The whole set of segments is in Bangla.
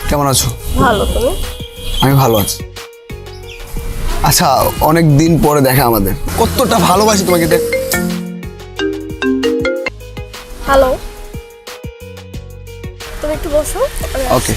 কেমন আছো? ভালো। তুমি? আমি ভালো আছি। আচ্ছা, অনেক দিন পরে দেখা আমাদের, কতটা ভালোবাসি তোমাকে। হ্যালো, তুমি একটু বসো। ওকে।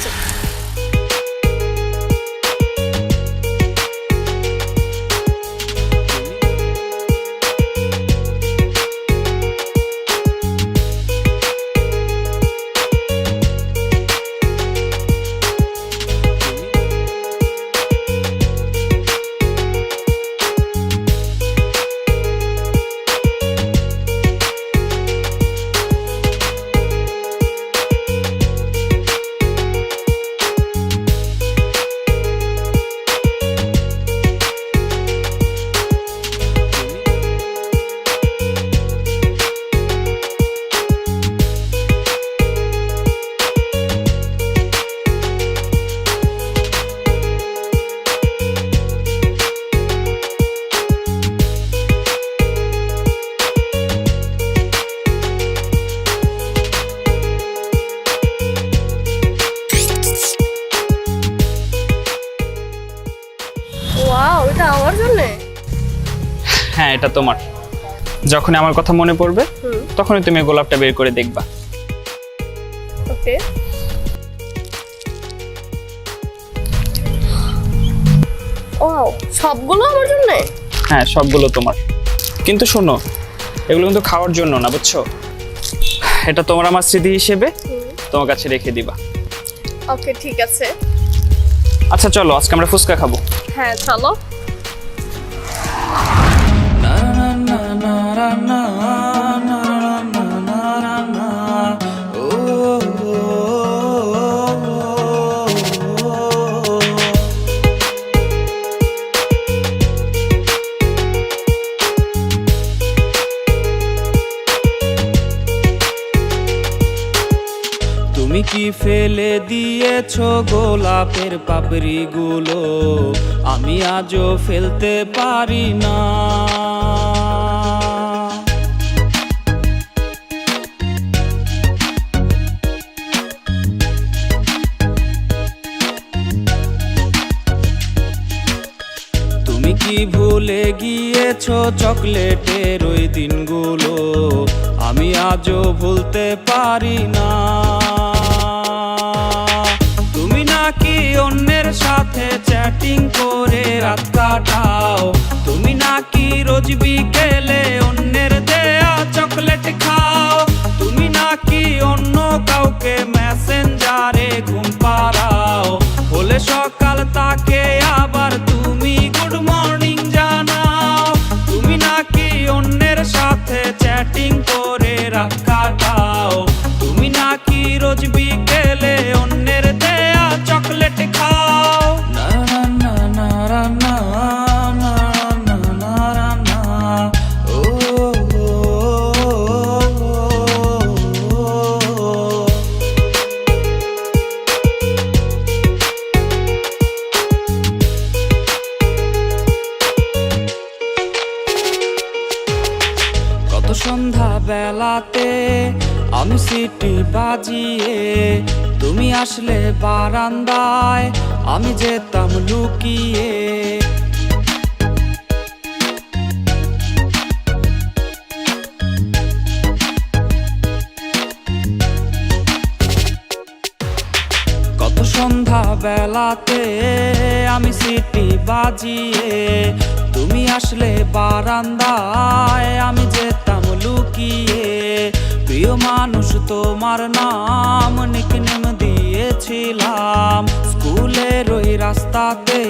ওয়াও, এটা আমার জন্য? হ্যাঁ, এটা তোমার। যখন আমার কথা মনে পড়বে তখনই তুমি গোলাপটা বের করে দেখবা। ওকে। ওয়াও, সবগুলো আমার জন্য? হ্যাঁ, সবগুলো তোমার। কিন্তু শোনো, এগুলো কিন্তু খাওয়ার জন্য না, বুঝছো? এটা তোমার আমার স্মৃতি হিসেবে তোমার কাছে রেখে দিবা। ওকে, ঠিক আছে। আচ্ছা চলো, আজকে আমরা ফুচকা খাবো। হ্যাঁ, চলো। তুমি কি ফেলে দিয়েছো গোলাপের পাপড়ি গুলো, আমি আজও ফেলতে পারি না। তুমি কি ভুলে গিয়েছো চকলেটের ওই দিনগুলো, আমি আজও ভুলতে পারি না। তুমি নাকি অন্যের সাথে চ্যাটিং করে রাত কাটাও, তুমি নাকি রোজ বিকেলে অন্যের দেয়া চকলেট খাও, তুমি নাকি অন্য কাউকে মেসেঞ্জারে ঘুম পাড়াও, বলে সকাল তাকে আবার তুমি গুড মর্নিং জানাও। তুমি নাকি অন্যের সাথে চ্যাটিং করে রাত কাটাও, তুমি নাকি রোজ বিকেলে অন্যের দেয়া চকলেট খাও। না না না না না না না না না, ও কত সন্ধ্যা বেলাতে আমি সিটি বাজিয়ে, তুমি আসলে বারান্দায় আমি যেতাম লুকিয়ে। কত সন্ধ্যা বেলাতে আমি সিটি বাজিয়ে, তুমি আসলে বারান্দায় আমি যেতাম লুকিয়ে। প্রিয় মানুষ তোমার নাম নিকনেম দিয়েছিলাম, স্কুলের ওই রাস্তাতে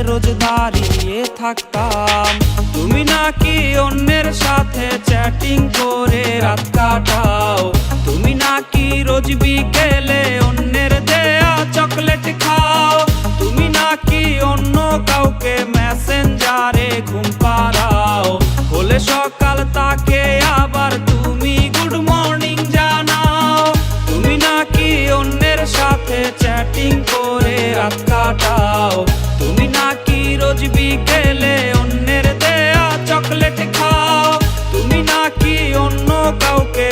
রোজ দাঁড়িয়ে থাকতাম। তুমি নাকি অন্যের সাথে চ্যাটিং করে রাত কাটাও, তুমি নাকি রোজ বিকেলে অন্যের দেয়া চকলেট খাও, তুমি নাকি অন্য কাউকে মেসেঞ্জারে ঘুম পাড়াও, বলে সকাল তাকে আবার তুমি গুড মর্নিং জানাও। তুমি নাকি অন্যের সাথে চ্যাটিং করে রাত কাটাও, তুমি নাকি রোজ বিকেলে অন্যের দেয়া চকলেট খাও, তুমি নাকি কাউকে